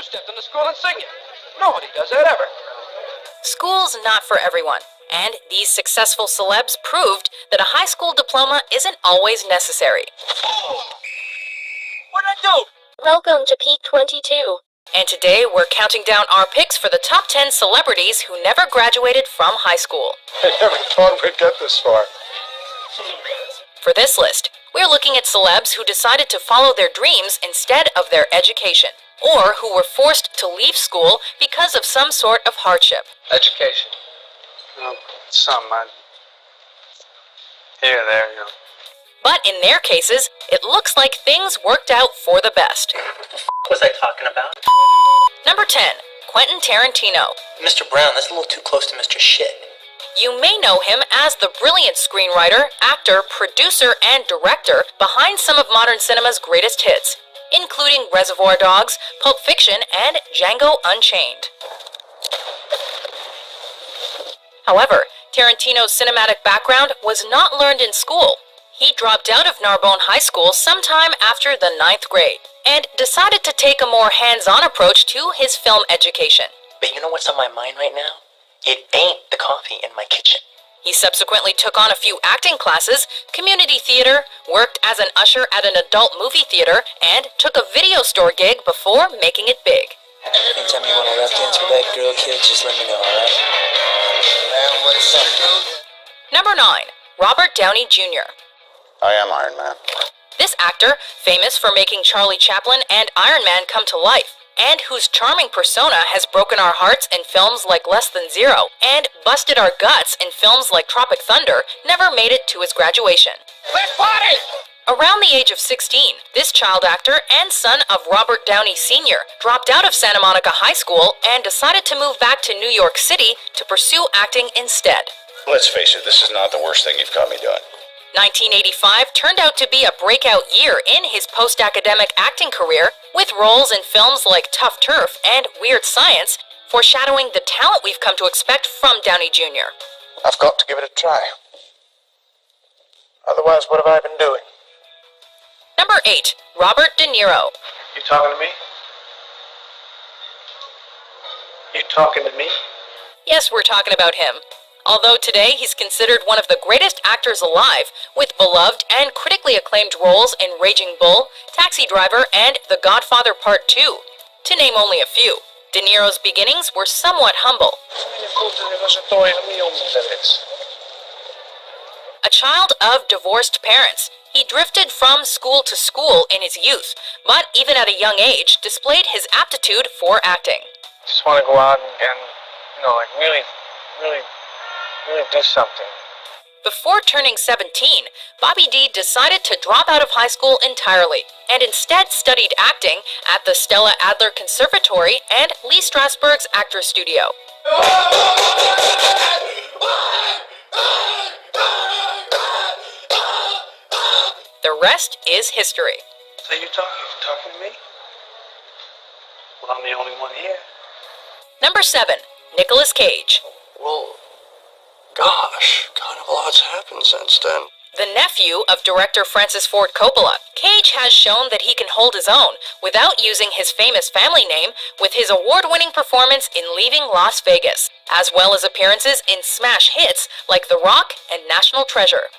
two-stepped in the school insignia. Nobody does that ever. School's not for everyone, and these successful celebs proved that a high school diploma isn't always necessary. What'd I do? Welcome to Peak 22. And today we're counting down our picks for the top 10 celebrities who never graduated from high school. I never thought we'd get this far. For this list, we're looking at celebs who decided to follow their dreams instead of their education, or who were forced to leave school because of some sort of hardship. Education. Some, here, there, you know. But in their cases, it looks like things worked out for the best. What was I talking about? Number 10, Quentin Tarantino. Mr. Brown, that's a little too close to Mr. Shit. You may know him as the brilliant screenwriter, actor, producer, and director behind some of modern cinema's greatest hits, including Reservoir Dogs, Pulp Fiction, and Django Unchained. However, Tarantino's cinematic background was not learned in school. He dropped out of Narbonne High School sometime after the 9th grade and decided to take a more hands-on approach to his film education. But you know what's on my mind right now? It ain't the coffee in my kitchen. He subsequently took on a few acting classes, community theater, worked as an usher at an adult movie theater, and took a video store gig before making it big. Anytime you want to lap dance with that girl, kid, just let me know, alright? Man, what's up, dude? Number 9, Robert Downey Jr. I am Iron Man. This actor, famous for making Charlie Chaplin and Iron Man come to life, and whose charming persona has broken our hearts in films like Less Than Zero, and busted our guts in films like Tropic Thunder, never made it to his graduation. Let's party! Around the age of 16, this child actor and son of Robert Downey Sr. dropped out of Santa Monica High School and decided to move back to New York City to pursue acting instead. Let's face it, this is not the worst thing you've caught me doing. 1985 turned out to be a breakout year in his post-academic acting career, with roles in films like Tough Turf and Weird Science, foreshadowing the talent we've come to expect from Downey Jr. I've got to give it a try. Otherwise, what have I been doing? Number 8, Robert De Niro. You talking to me? You talking to me? Yes, we're talking about him. Although today he's considered one of the greatest actors alive, with beloved and critically acclaimed roles in Raging Bull, Taxi Driver, and The Godfather Part 2, to name only a few. De Niro's beginnings were somewhat humble. A child of divorced parents, he drifted from school to school in his youth, but even at a young age displayed his aptitude for acting. Just want to go out and really do something. Before turning 17, Bobby D decided to drop out of high school entirely, and instead studied acting at the Stella Adler Conservatory and Lee Strasberg's Actors Studio. The rest is history. So you talking to me? Well, I'm the only one here. Number 7, Nicolas Cage. Well, gosh, kind of a lot's happened since then. The nephew of director Francis Ford Coppola, Cage has shown that he can hold his own without using his famous family name with his award-winning performance in Leaving Las Vegas, as well as appearances in smash hits like The Rock and National Treasure.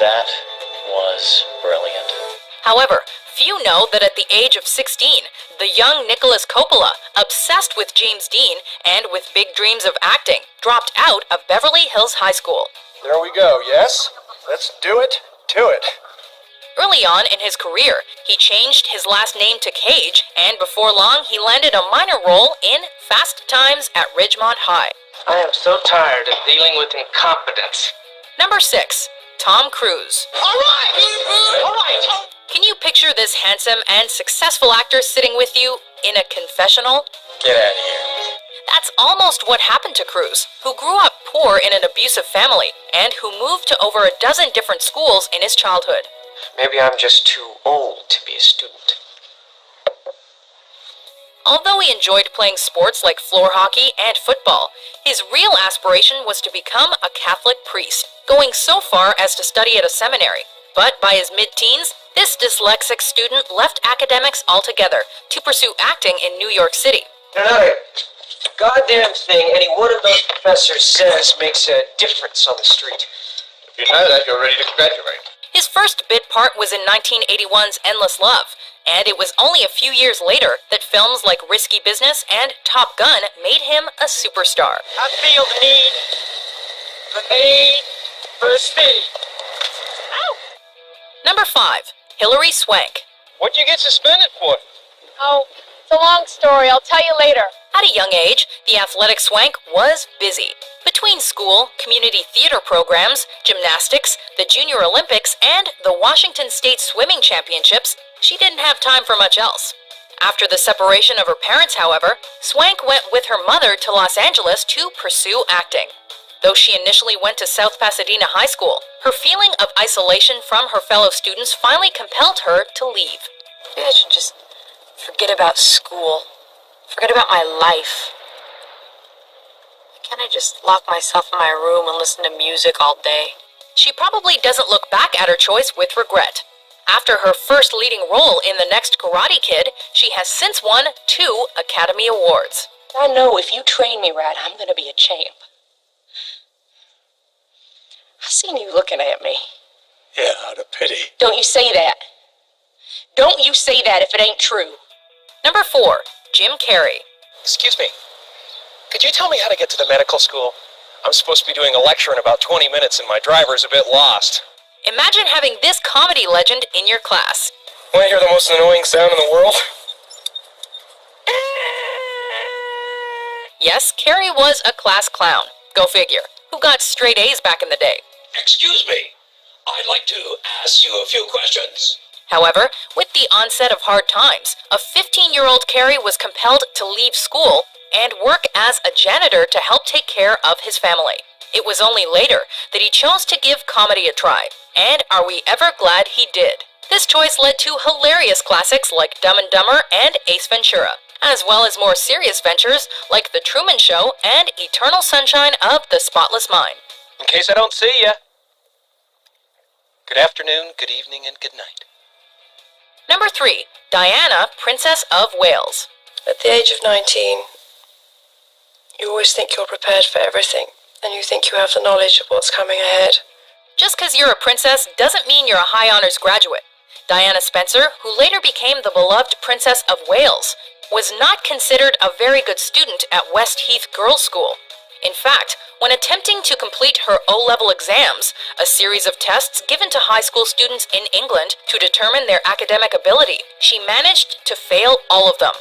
That was brilliant. However, few know that at the age of 16, the young Nicolas Coppola, obsessed with James Dean and with big dreams of acting, dropped out of Beverly Hills High School. There we go, yes? Let's do it to it. Early on in his career, he changed his last name to Cage, and before long he landed a minor role in Fast Times at Ridgemont High. I am so tired of dealing with incompetence. Number 6, Tom Cruise. All right! Can you picture this handsome and successful actor sitting with you in a confessional? Get out of here. That's almost what happened to Cruise, who grew up poor in an abusive family, and who moved to over a dozen different schools in his childhood. Maybe I'm just too old to be a student. Although he enjoyed playing sports like floor hockey and football, his real aspiration was to become a Catholic priest, going so far as to study at a seminary. But by his mid-teens, this dyslexic student left academics altogether to pursue acting in New York City. Not a goddamn thing any one of those professors says makes a difference on the street. If you know that, you're ready to graduate. His first bit part was in 1981's Endless Love, and it was only a few years later that films like Risky Business and Top Gun made him a superstar. I feel the need for speed. Number 5. Hilary Swank. What'd you get suspended for? Oh, it's a long story. I'll tell you later. At a young age, the athletic Swank was busy. Between school, community theater programs, gymnastics, the Junior Olympics, and the Washington State Swimming Championships, she didn't have time for much else. After the separation of her parents, however, Swank went with her mother to Los Angeles to pursue acting. Though she initially went to South Pasadena High School, her feeling of isolation from her fellow students finally compelled her to leave. Maybe I should just forget about school. Forget about my life. Can't I just lock myself in my room and listen to music all day? She probably doesn't look back at her choice with regret. After her first leading role in The Next Karate Kid, she has since won 2 Academy Awards. I know if you train me right, I'm gonna be a champ. I seen you looking at me. Yeah, out of pity. Don't you say that. Don't you say that if it ain't true. Number 4. Jim Carrey. Excuse me. Could you tell me how to get to the medical school? I'm supposed to be doing a lecture in about 20 minutes and my driver's a bit lost. Imagine having this comedy legend in your class. Want to hear the most annoying sound in the world? Yes, Carrey was a class clown. Go figure. Who got straight A's back in the day? Excuse me. I'd like to ask you a few questions. However, with the onset of hard times, a 15-year-old Carrey was compelled to leave school and work as a janitor to help take care of his family. It was only later that he chose to give comedy a try, and are we ever glad he did? This choice led to hilarious classics like Dumb and Dumber and Ace Ventura, as well as more serious ventures like The Truman Show and Eternal Sunshine of the Spotless Mind. In case I don't see ya. Good afternoon, good evening, and good night. Number 3. Diana, Princess of Wales. At the age of 19, you always think you're prepared for everything, and you think you have the knowledge of what's coming ahead. Just because you're a princess doesn't mean you're a high honors graduate. Diana Spencer, who later became the beloved Princess of Wales, was not considered a very good student at West Heath Girls' School. In fact, when attempting to complete her O-level exams, a series of tests given to high school students in England to determine their academic ability, she managed to fail all of them.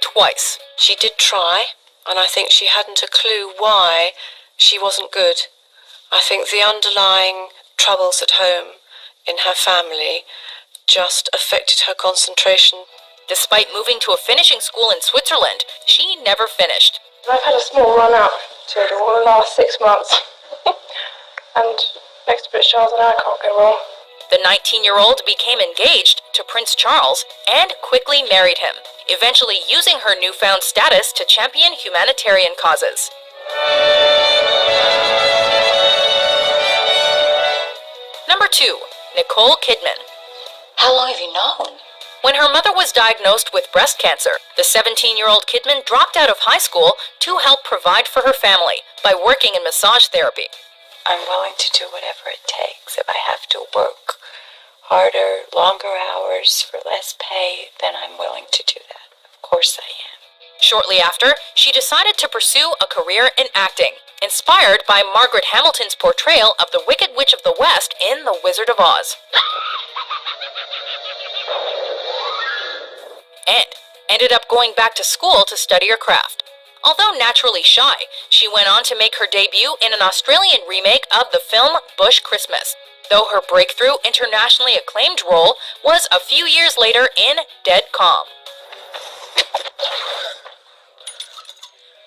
Twice. She did try, and I think she hadn't a clue why she wasn't good. I think the underlying troubles at home, in her family, just affected her concentration. Despite moving to a finishing school in Switzerland, she never finished. I've had a small run out to it all the last 6 months. And next bit Charles and I can't go wrong. The 19-year-old became engaged to Prince Charles and quickly married him, eventually using her newfound status to champion humanitarian causes. Number 2. Nicole Kidman. How long have you known? When her mother was diagnosed with breast cancer, the 17-year-old Kidman dropped out of high school to help provide for her family by working in massage therapy. I'm willing to do whatever it takes. If I have to work harder, longer hours for less pay, then I'm willing to do that. Of course I am. Shortly after, she decided to pursue a career in acting, inspired by Margaret Hamilton's portrayal of the Wicked Witch of the West in The Wizard of Oz. And ended up going back to school to study her craft. Although naturally shy, she went on to make her debut in an Australian remake of the film Bush Christmas, though her breakthrough internationally acclaimed role was a few years later in Dead Calm.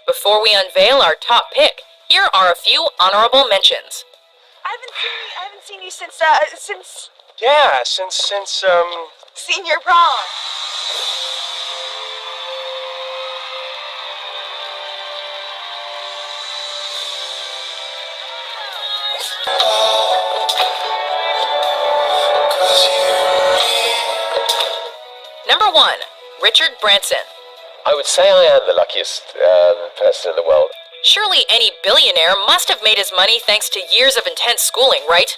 Before we unveil our top pick, here are a few honorable mentions. I haven't seen you since Yeah, since senior prom. Number 1. Richard Branson. I would say I am the luckiest person in the world. Surely any billionaire must have made his money thanks to years of intense schooling, right?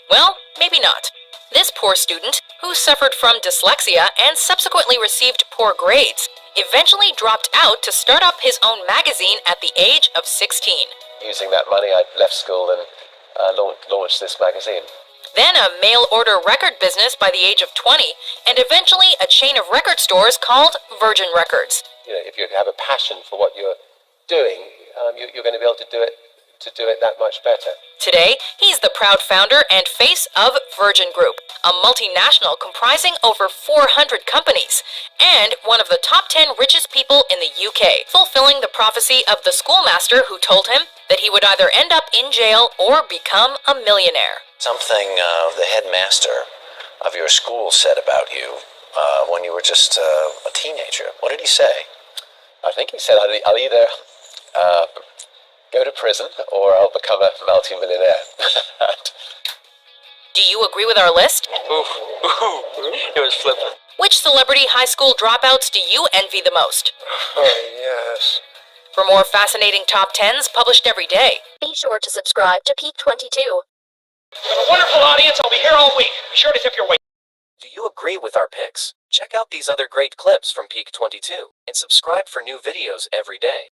Well, maybe not. This poor student, who suffered from dyslexia and subsequently received poor grades, eventually dropped out to start up his own magazine at the age of 16. Using that money, I left school and launched this magazine. Then a mail-order record business by the age of 20, and eventually a chain of record stores called Virgin Records. You know, if you have a passion for what you're doing, you're going to be able to do it that much better. Today, he's the proud founder and face of Virgin Group, a multinational comprising over 400 companies, and one of the top 10 richest people in the UK, fulfilling the prophecy of the schoolmaster who told him that he would either end up in jail or become a millionaire. Something the headmaster of your school said about you when you were just a teenager. What did he say? I think he said I'll either go to prison or I'll become a multi-millionaire. Do you agree with our list? It was flippant. Which celebrity high school dropouts do you envy the most? Oh, yes. For more fascinating top 10s published every day, Be sure to subscribe to Peak 22. With a wonderful audience, I'll be here all week. Be sure to tip your weight. Do you agree with our picks? Check out these other great clips from Peak 22 and subscribe for new videos every day.